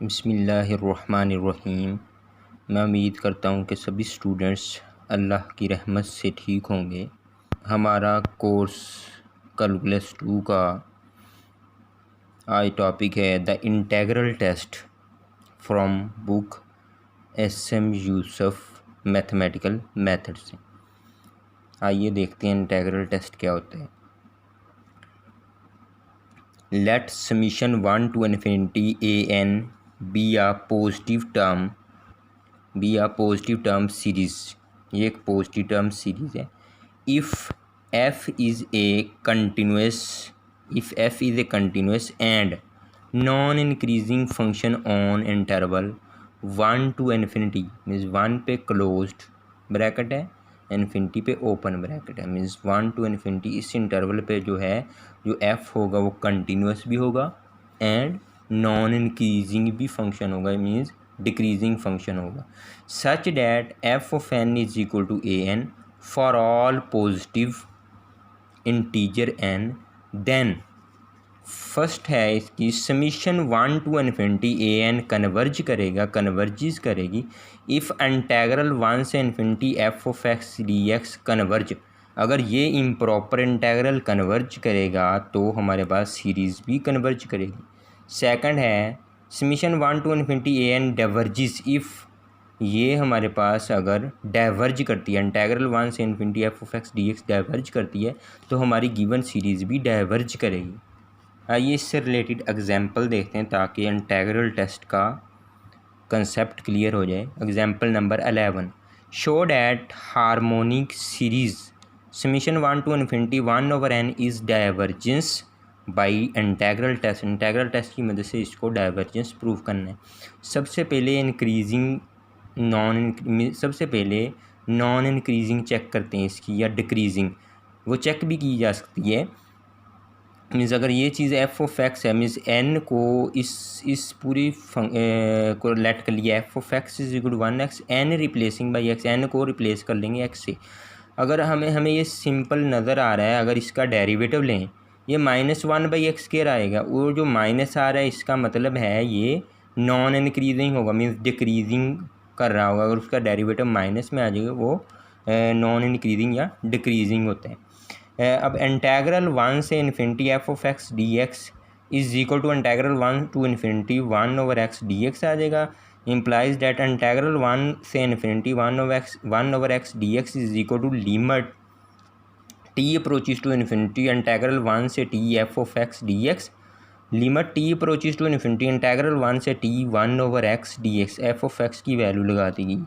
बिस्मिल्लाहिर्रहमानिर्रहीम। मैं उम्मीद करता हूँ कि सभी स्टूडेंट्स अल्लाह की रहमत से ठीक होंगे। हमारा कोर्स कैलकुलस 2 का आज टॉपिक है the integral test from book S M. Yusuf mathematical method से। आइए देखते हैं इंटीग्रल टेस्ट क्या होता है। Let summation 1 to infinity an be a positive term series. ये एक पॉजिटिव टर्म सीरीज है। If f is a continuous and non increasing function on interval 1 to infinity means 1 पे क्लोज्ड ब्रैकेट है, infinity पे open bracket है, means 1 to infinity इस interval पे जो है जो f होगा वो कंटिन्यूस भी होगा एंड नॉन इंक्रीजिंग भी फंक्शन होगा, मीन्स डिक्रीजिंग फंक्शन होगा। Such that f of n is equal to a n for all positive integer n। Then first है इसकी summation 1 to infinity a n converges करेगी if integral 1 से infinity f of x dx converge. अगर ये improper integral converge करेगा तो हमारे पास सीरीज़ भी कन्वर्ज करेगी। सेकंड है summation 1 to infinity a n डाइवर्जिस if ये हमारे पास अगर डाइवर्ज करती है, इंटीग्रल 1 से infinity f of x dx diverge करती है तो हमारी गिवन सीरीज़ भी डाइवर्ज करेगी। आइए इससे रिलेटेड एग्जांपल देखते हैं ताकि इंटीग्रल टेस्ट का कंसेप्ट क्लियर हो जाए। Example number 11, show that harmonic series summation 1 to infinity 1 over n is divergence by integral test. Integral test की मदद से इसको डाइवर्जेंस प्रूव करना है। सबसे पहले नॉन इंक्रीजिंग चेक करते हैं इसकी, या डिक्रीजिंग वो चेक भी की जा सकती है। मीन्स अगर ये चीज़ f of x है, मीन्स n को इस पूरी को लेट कर लिया f of x is equal to 1x, n replacing by x, n को रिप्लेस कर लेंगे x से। अगर हमें ये सिंपल नज़र आ रहा है, अगर इसका डेरिवेटिव लें ये -1/x² आएगा, और जो माइनस आ रहा है इसका मतलब है ये नॉन इंक्रीजिंग होगा, मीन्स डिक्रीजिंग कर रहा होगा। अगर उसका डेरिवेटिव माइनस में आ जाएगा वो नॉन इंक्रीजिंग या डिक्रीजिंग होता है। अब इंटीग्रल 1 से infinity f of x dx is equal to integral 1 to infinity 1 over x dx आ जाएगा। इम्प्लाइज डैट इंटीग्रल 1 से infinity 1 over x dx is equal to limit t approaches to infinity integral 1 से t f of x dx, limit t approaches to infinity integral 1 से t 1 over x dx, f of x की value लगा दी गई।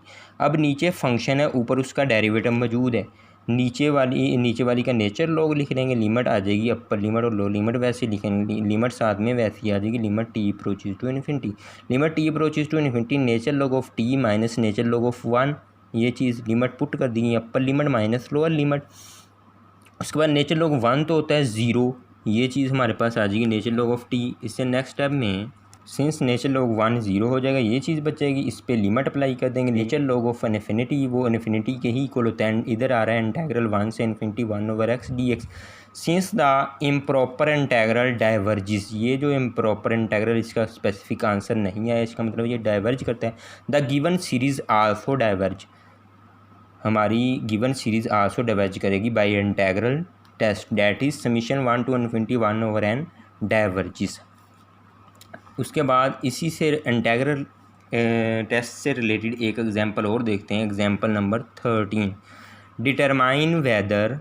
अब नीचे function है, ऊपर उसका डेरिवेटिव मौजूद है। नीचे वाली का नेचर लॉग लिख लेंगे, लिमिट आ जाएगी अपर लिमिट और लो लिमिट वैसे लिखेंगे, लिमिट साथ में वैसी आ जाएगी, limit t approaches to infinity, limit t approaches to infinity natural log of t minus natural log of 1, ये चीज़ लिमिट पुट कर दी गई, upper limit minus lower limit. उसके बाद नेचर लॉग 1 तो होता है 0, ये चीज़ हमारे पास आ जाएगी नेचर लॉग ऑफ t। इससे नेक्स्ट स्टेप में सिंस नेचर लॉग 1 0 हो जाएगा, ये चीज़ बचेगी, इस पर लिमिट अप्लाई कर देंगे। नेचर लॉग ऑफ इन्फिनिटी वो इन्फिनिटी के ही इक्वल होता है, इधर आ रहा है इंटीग्रल 1 से infinity 1 over x dx। Since the improper integral diverges, ये जो इम्प्रॉपर इंटीग्रल इसका स्पेसिफिक आंसर नहीं आया, इसका मतलब ये डाइवर्ज करता है। The given series also diverge, हमारी गिवन सीरीज़ आल्सो डाइवर्ज करेगी by integral test that is summation 1 to infinity 1 over n diverges. उसके बाद इसी से इंटीग्रल टेस्ट से रिलेटेड एक एग्जांपल और देखते हैं। Example number 13, determine whether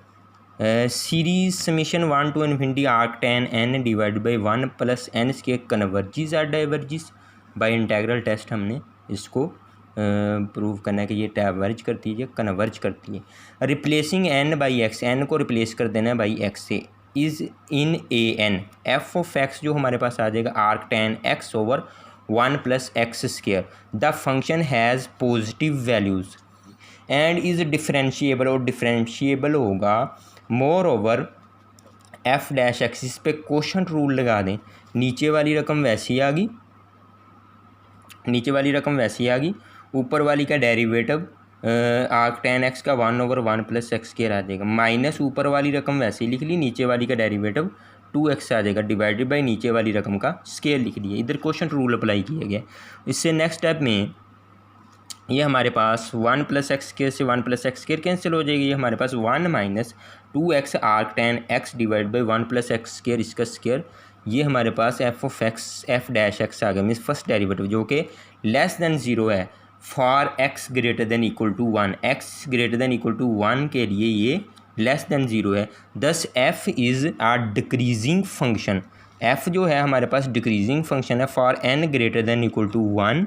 series summation 1 to infinity arc tan n divide by 1 + n के converges or diverges. By integral test हमने इसको प्रूव करना है कि ये डाइवर्ज करती है, ये कन्वर्ज करती है। Replacing n by x, n को रिप्लेस कर देना है बाई x से, is in a n f of x जो हमारे पास आ जाएगा arc tan x over 1 + x²। The function has positive values and is differentiable, और डिफरेंशिएबल होगा। Moreover f dash axis पे कोशंट रूल लगा दें, नीचे वाली रकम वैसी आ गई, ऊपर वाली का डेरिवेटिव आर्क tan x का 1 over 1 + x² आ जाएगा, माइनस ऊपर वाली रकम वैसे ही लिख ली, नीचे वाली का डेरिवेटिव 2x आ जाएगा डिवाइडेड बाई नीचे वाली रकम का स्केयर लिख दिया। इधर क्वेश्चन रूल अप्लाई किया गया। इससे नेक्स्ट स्टेप में ये हमारे पास 1 + x² से 1 + x² कैंसिल हो जाएगी। ये हमारे पास 1 - 2x arc tan x divide by 1 + x² इसका स्केयर। ये हमारे पास f(x) आ गया, मीन्स फर्स्ट डेरिवेटिव जो कि लेस देन 0 है for x greater than equal to 1। x greater than equal to 1 के लिए ये लेस देन 0 है। Thus f is a decreasing function. f जो है हमारे पास डिक्रीजिंग फंक्शन है for n greater than equal to 1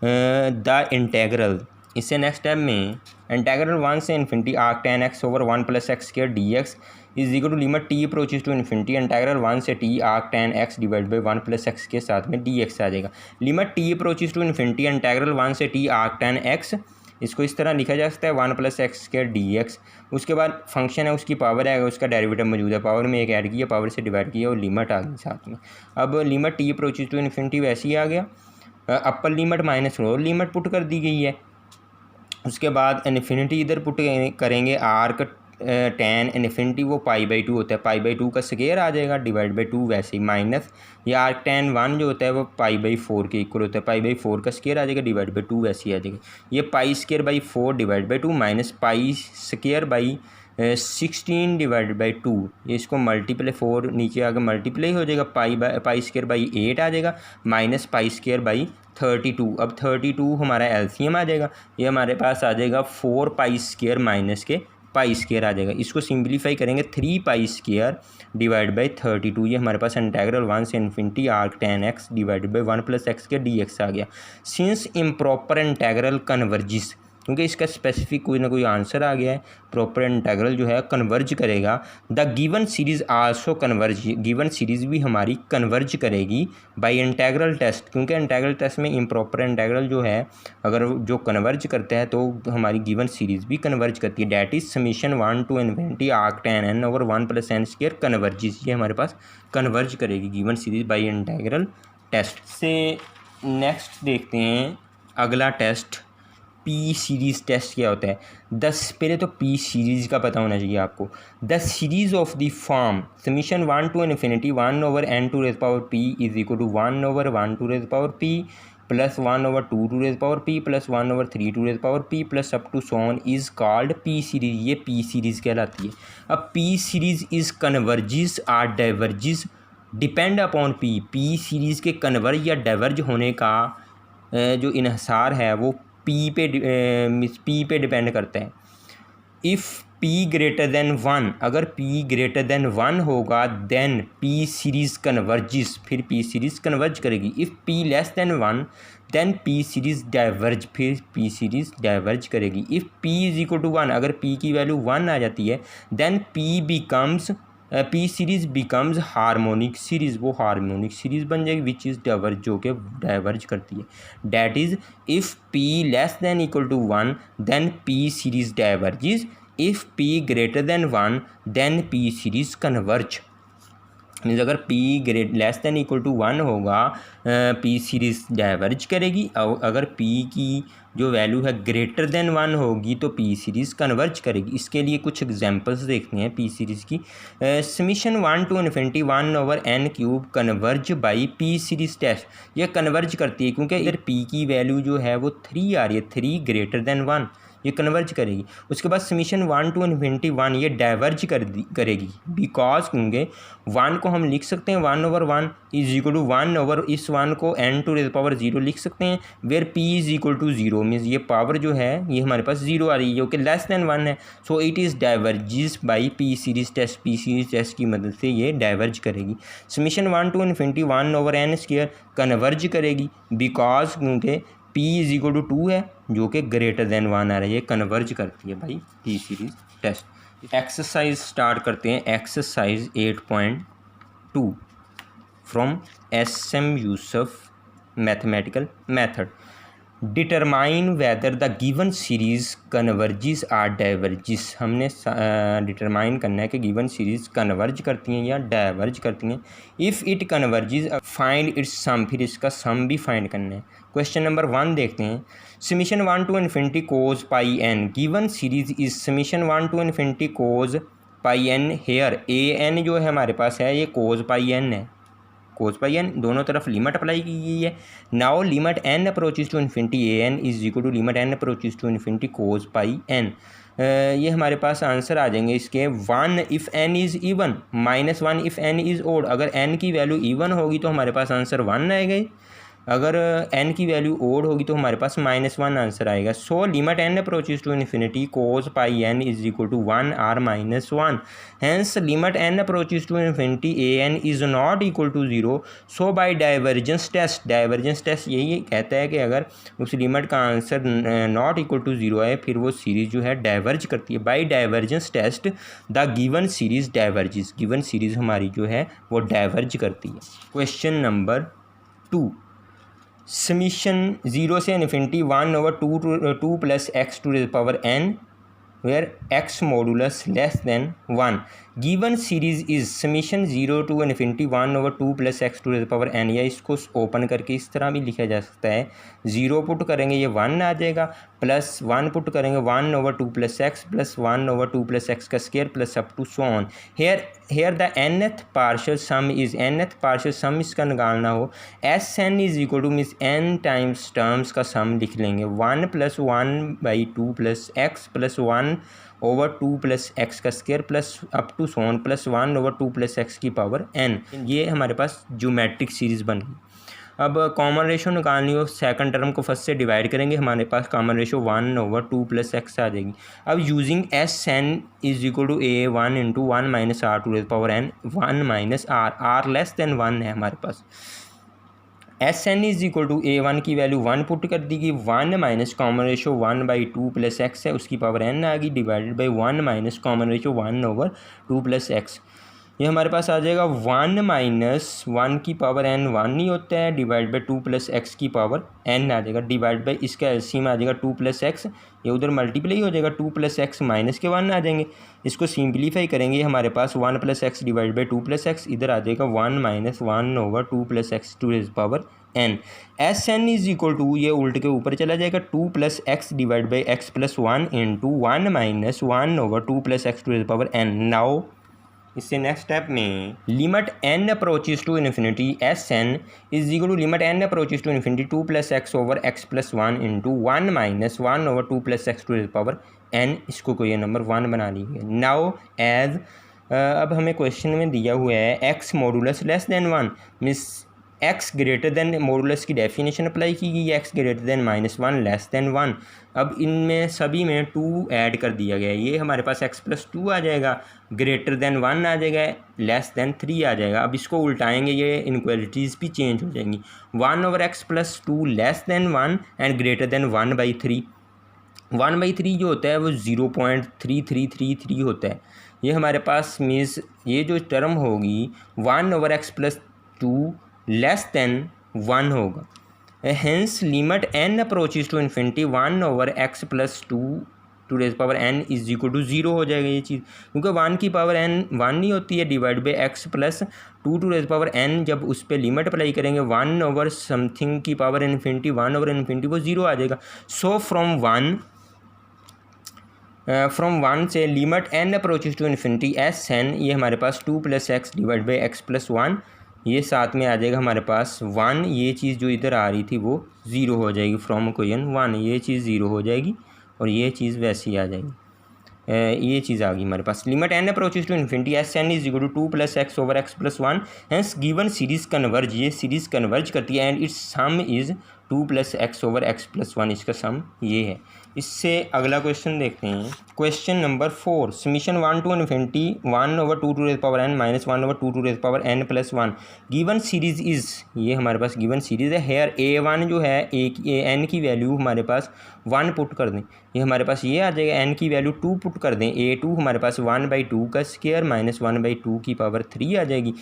the integral. इससे नेक्स्ट स्टेप में इंटेग्रल 1 से infinity arc tan x over 1 + x² dx is equal to limit t approaches to infinity integral 1 से t arc tan x divide by 1 + x के साथ में dx आ जाएगा। Limit t approaches to infinity integral 1 से t arc tan x, इसको इस तरह लिखा जा सकता है 1 + x² dx। उसके बाद फंक्शन है, उसकी पावर है, उसका डेरिवेटिव मौजूद है, पावर में एक ऐड किया, पावर से डिवाइड किया और लिमिट आ गई साथ में। अब limit t approaches to infinity वैसे ही आ गया, upper limit minus lower limit put कर दी गई है। उसके बाद इन्फिनिटी इधर पुट करेंगे, आर्क tan इन्फिनिटी वो π/2 होता है, π/2 का स्केयर आ जाएगा डिवाइड बाई 2 वैसे ही माइनस, या आर्क tan 1 जो होता है वो π/4 के इक्वल होता है, π/4 का स्केयर आ जाएगा डिवाइड बाई 2 वैसे ही आ जाएगा। ये π² divide by 2 minus π² 16 divide by 2, ये इसको मल्टीप्लाई 4 नीचे आगे मल्टीप्लाई हो जाएगा, π² 8 आ जाएगा माइनस π² 32। अब 32 हमारा एलसीएम आ जाएगा, ये हमारे पास आ जाएगा 4π² माइनस के π² आ जाएगा। इसको सिंप्लीफाई करेंगे 3π² डिवाइड बाई 32। ये हमारे पास इंटेग्रल 1 से infinity arc tan x divide by 1 + x² dx आ गया। सिंस इम्प्रॉपर इंटेग्रल कन्वर्जिस, क्योंकि इसका स्पेसिफिक कोई ना कोई आंसर आ गया है, प्रॉपर इंटेग्रल जो है कन्वर्ज करेगा। The given series also converge, given series भी हमारी कन्वर्ज करेगी बाय इंटेग्रल टेस्ट, क्योंकि इंटेग्रल टेस्ट में इम्प्रॉपर इंटेग्रल जो है अगर जो कन्वर्ज करता है तो हमारी गिवन सीरीज़ भी कन्वर्ज करती है। That is summation 1 to infinity arc tan n over 1 + n² converges, ये हमारे पास कन्वर्ज करेगी given series by integral test. से नेक्स्ट देखते हैं अगला टेस्ट, पी सीरीज़ टेस्ट क्या होता है। पहले तो पी सीरीज़ का पता होना चाहिए आपको। The series of the form summation 1 to infinity 1 over n to raise power p is equal to 1 over 1 to raise power p plus 1 over 2 to raise power p plus 1 over 3 to raise power p plus up to so on is called P series. ये P series कहलाती है। अब P series is converges or diverges depend upon P. P series के converge या diverge होने का जो इन्हिसार है वो पी पे डिपेंड करता है। इफ़ पी ग्रेटर देन 1, अगर पी ग्रेटर देन 1 होगा देन पी सीरीज़ कन्वर्जिस, फिर पी सीरीज़ कन्वर्ज करेगी। If P less than 1 then P series diverge, फिर पी सीरीज़ डाइवर्ज करेगी। If P is equal to 1, अगर P की value 1 आ जाती है then P series becomes harmonic series, वो हार्मोनिक सीरीज़ बन जाएगी विच इज़ डाइवर्ज, जो कि डाइवर्ज करती है। That is if P less than equal to 1 then P series diverges, if P greater than 1 then P series converge. Means अगर p less than equal to 1 होगा P series diverge करेगी, और अगर p की जो value है greater than 1 होगी तो पी सीरीज़ कन्वर्ज करेगी। इसके लिए कुछ एग्जांपल्स देखते हैं पी सीरीज़ की। Summation 1 to infinity 1 over n³ converge by P series test, ये कन्वर्ज करती है क्योंकि इधर p की वैल्यू जो है वो 3 आ रही है, 3 ग्रेटर देन 1, ये कन्वर्ज करेगी। उसके बाद समीशन 1 टू इन्फिनिटी 1 ये डाइवर्ज करेगी बिकॉज क्योंकि 1 को हम लिख सकते हैं 1 over 1 is equal to 1 over इस 1 को n टू रेज़ पावर 0 लिख सकते हैं, where p is equal to 0 means ये पावर जो है ये हमारे पास 0 आ रही है जो कि लेस देन 1 है। So it is diverges by P series test, P series test की मदद से ये डाइवर्ज करेगी। Summation 1 to infinity 1 over n² converge करेगी बिकॉज क्योंकि p इज़ इक्वल टू 2 है जो कि ग्रेटर देन 1 आ रहा है, ये कन्वर्ज करती है भाई P series test. Exercise start करते हैं। Exercise 8.2 from SM Yusuf mathematical method. Determine whether the given series converges or diverges, हमने डिटरमाइन करना है कि गिवन सीरीज़ कन्वर्ज करती हैं या डाइवर्ज करती हैं। If it converges find its sum, फिर इसका सम भी फाइंड करना है। क्वेश्चन नंबर 1 देखते हैं। Summation 1 to infinity cos pi n, given series is summation 1 to infinity cos pi n here, a n जो है हमारे पास है ये कोज पाई एन है, कोज पाई एन, दोनों तरफ लिमिट अप्लाई की गई है। Now limit n approaches to infinity a n is equal to limit n approaches to infinity cos pi n. ये हमारे पास आंसर आ जाएंगे इसके 1 if n is even, -1 if n is odd. अगर एन की वैल्यू इवन होगी तो हमारे पास आंसर 1 आएगा, अगर एन की वैल्यू ओड होगी तो हमारे पास -1 आंसर आएगा। So limit n approaches to infinity cos pi n is equal to 1 or -1, hence limit n approaches to infinity a n is not equal to 0। So by divergence test, divergence test यही कहता है कि अगर उस limit का answer not equal to 0 है फिर वो सीरीज़ जो है डाइवर्ज करती है। By divergence test the given series diverges, given series हमारी जो है वो डाइवर्ज करती है। क्वेश्चन नंबर 2, समीशन 0 से infinity 1/2 plus x to the power n where x modulus less than 1, given series is summation 0 to infinity 1/2 plus x to the power n, या इसको open करके इस तरह भी लिखा जा सकता है, 0 पुट करेंगे ये 1 आ जाएगा, प्लस 1 पुट करेंगे 1/2 plus x plus 1/2 plus x का square plus up to so on. Here the nth partial sum is, nth partial sum इसका निकालना हो, Sn is equal to means n times terms का sum लिख लेंगे, 1 + 1/2 plus x plus 1/2 plus x का square plus up to so on plus 1/2 plus x की power n। ये हमारे पास ज्योमेट्रिक सीरीज़ बन गई। अब कॉमन रेशो निकालनी हो, सेकंड टर्म को फर्स्ट से डिवाइड करेंगे, हमारे पास कॉमन रेशो 1/2 प्लस एक्स आ जाएगी। अब using Sn is equal to a1 × 1 - r to the power n, 1 - r less than 1 है हमारे पास। Sn is equal to a1 की वैल्यू 1 पुट कर दी गई, 1 minus common ratio 1/2 plus x है उसकी पावर n आ गई, divided by 1 minus common ratio 1/2 plus x. ये हमारे पास आ जाएगा 1 - 1 की पावर n 1 नहीं होता है, डिवाइड बाई 2 प्लस एक्स की पावर n आ जाएगा, डिवाइड बाई इसका एलसीएम आ जाएगा 2 प्लस एक्स, ये उधर मल्टीप्लाई हो जाएगा, 2 प्लस एक्स माइनस के 1 आ जाएंगे, इसको सिंप्लीफाई करेंगे हमारे पास 1 plus x divide by 2 plus x, इधर आ जाएगा 1 - 1/2 plus x to the power n। Sn is equal to, ये उल्ट के ऊपर चला जाएगा, 2 plus x divide by x plus 1 into 1 - 1/2 plus x to the power n। Now इससे नेक्स्ट स्टेप में limit n approaches to infinity Sn is equal to limit n approaches to infinity 2 plus x over x plus 1 into 1 - 1/2 plus x to the power n, इसको कोई number 1 बना लीजिए। Now as अब हमें question में दिया हुआ है x modulus less than 1, means x greater then, modulus की डेफिनेशन अप्लाई की गई है, x greater than -1 less than 1। अब इनमें सभी में 2 ऐड कर दिया गया है, ये हमारे पास x + 2 आ जाएगा, ग्रेटर देन 1 आ जाएगा, लेस देन 3 आ जाएगा। अब इसको उल्टाएंगे, ये इनक्वालिटीज़ भी चेंज हो जाएंगी, 1/x + 2 less than 1 and greater than 1/3। 1/3 जो होता है वो 0.3333 होता है, ये हमारे पास मीन्स ये जो टर्म होगी 1/x + 2 लेस देन 1 होगा, hence limit n approaches to infinity 1/x + 2 to the power n is equal to 0 हो जाएगा ये चीज़, क्योंकि 1 की पावर n 1 नहीं होती है, divide by x + 2 to the power n, जब उस पर लिमिट अप्लाई करेंगे 1/समथिंग की पावर इन्फिनिटी 1/इन्फिनिटी वो 0 आ जाएगा। सो फ्रॉम 1 से limit n approaches to infinity Sn, ये हमारे पास 2 + x डिवाइड बाई x + 1, ये साथ में आ जाएगा हमारे पास 1, ये चीज़ जो इधर आ रही थी वो 0 हो जाएगी, फ्रॉम इक्वेशन 1 ये चीज़ 0 हो जाएगी और ये चीज़ वैसी आ जाएगी, ये चीज़ आ गई हमारे पास। Limit n approaches to infinity Sn is equal to 2 + x over x + 1, hence given series converge, ये सीरीज़ कन्वर्ज करती है and its sum is 2 + x over x + 1, इसका सम ये है। इससे अगला क्वेश्चन देखते हैं, question number 4, summation 1 to infinity 1/2 to the power n - 1/2 to the power n + 1, given series is, ये हमारे पास गिवन सीरीज़ है, हेयर a1 जो है n की वैल्यू हमारे पास 1 पुट कर दें, ये हमारे पास ये आ जाएगा, n की वैल्यू 2 पुट कर दें, a2 हमारे पास 1/2 का स्क्वायर - 1/2 की पावर 3 आ जाएगी,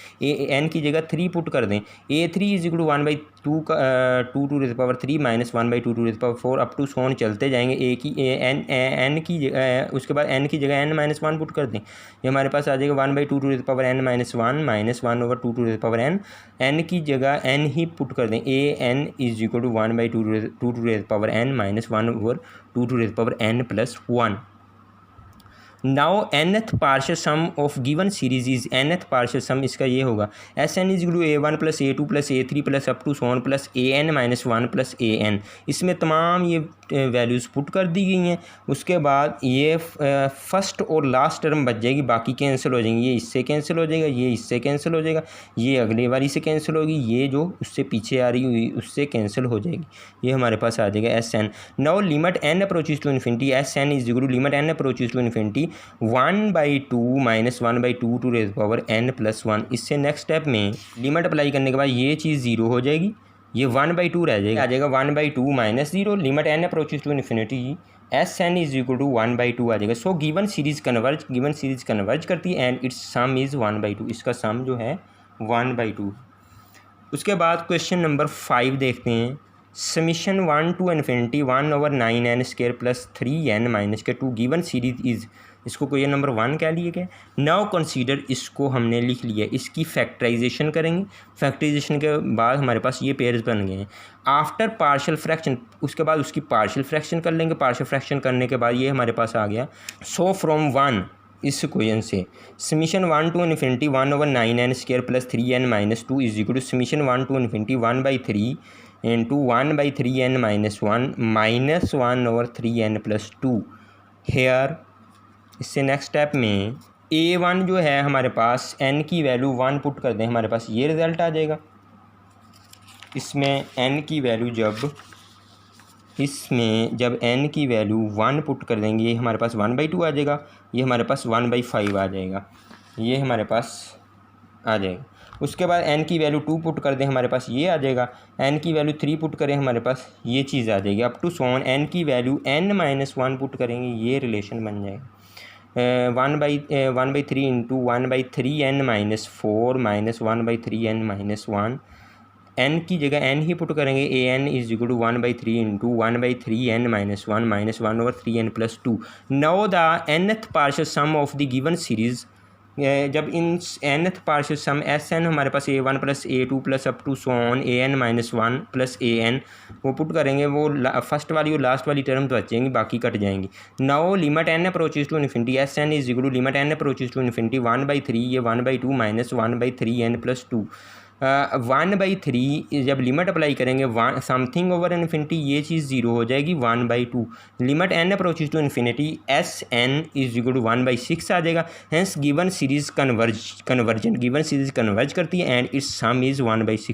n की जगह 3 पुट कर दें, a3 इज इक्वल टू 1/2 का 2 to the power 3 - 1/2 to the power 4 up to so on चलते जाएंगे, n की उसके बाद n की जगह n - 1 पुट कर दें, ये हमारे पास आ जाएगा 1/2 to the power n - 1 - 1/2 to the power n की जगह n ही पुट कर दें, an is equal to 1/2 to the power n - 1/2 to the power n + 1। Now nth partial sum of given series is nth partial sum इसका ये होगा S N is equal to A1 plus A2 plus A3 plus up to so on plus AN minus 1 plus AN। इसमें तमाम ये values put कर दी गई हैं। उसके बाद ये फर्स्ट और लास्ट टर्म बच जाएगी, बाकी कैंसिल हो जाएंगी। ये इससे कैंसिल हो जाएगा, ये इससे कैंसिल हो जाएगा, ये अगले वाली से कैंसिल होगी, ये जो उससे पीछे आ रही हुई उससे कैंसिल हो जाएगी। ये हमारे पास आ जाएगा S n. Now limit n approaches to infinity S N is equal to limit n approaches to infinity 1/2 minus 1/2 to raise power n plus 1। इससे नेक्स्ट स्टेप में लिमिट अप्लाई करने के बाद ये चीज़ ज़ीरो हो जाएगी, ये 1/2 रह जाएगा, आ जाएगा 1/2 minus 0 limit n approaches to infinity S N is equal to 1/2 आ जाएगा। सो गिवन सीरीज कन्वर्ज करती है एंड इट्स सम इज़ 1/2। इसका सम जो है 1/2। उसके बाद क्वेश्चन नंबर 5 देखते हैं। Summation 1 to infinity 1/9n² plus 3n minus के 2 गिवन सीरीज इज़, इसको क्वेश्चन नंबर 1 कह लिया गया। नाउ कंसीडर, इसको हमने लिख लिया, इसकी फैक्टराइजेशन करेंगे। फैक्टराइजेशन के बाद हमारे पास ये पेयर्स बन गए हैं। आफ्टर पार्शियल फ्रैक्शन, उसके बाद उसकी पार्शियल फ्रैक्शन कर लेंगे। पार्शियल फ्रैक्शन करने के बाद ये हमारे पास आ गया। सो फ्रॉम 1 इस क्वेश्चन से summation 1 to infinity 1/9n² plus 3n minus 2 is equal to summation 1 to infinity 1/3 into 1/3n minus 1 minus 1/3n plus 2 here. इससे नेक्स्ट स्टेप में A1 जो है हमारे पास n की वैल्यू 1 पुट कर दें, हमारे पास ये रिज़ल्ट आ जाएगा। इसमें n की वैल्यू जब n की वैल्यू 1 पुट कर देंगे, ये हमारे पास 1/2 आ जाएगा, ये हमारे पास 1/5 आ जाएगा, ये हमारे पास आ जाएगा। उसके बाद n की वैल्यू 2 पुट कर दें, हमारे पास ये आ जाएगा। n की वैल्यू 3 पुट करें, हमारे पास ये चीज़ आ जाएगी। Up to so on n की वैल्यू n माइनस 1 पुट करेंगे, ये रिलेशन बन जाएगा। 1/3 into 1/3n minus 4 minus 1/3n minus 1। n की जगह n ही पुट करेंगे, an is equal to 1/3 into 1/3n minus 1 minus 1/3n plus 2। Now the nth partial sum of the given series, जब इन nth partial sum S n हमारे पास A1 plus A2 plus up to so on AN minus 1 plus AN वो put करेंगे, वो first वाली और last वाली टर्म तो बचेंगी, बाकी कट जाएंगी। Now limit n approaches to infinity S N is equal to limit n approaches to infinity 1/3 ये 1/2 माइनस 1/3n प्लस 2। 1/3 जब लिमिट अप्लाई करेंगे समथिंग ओवर इन्फिनिटी, ये चीज़ 0 हो जाएगी, 1/2 limit n approaches to infinity S N is equal to 1/6 आ जाएगा। Hence given series converge करती है एंड इट्स सम इज़ 1/6।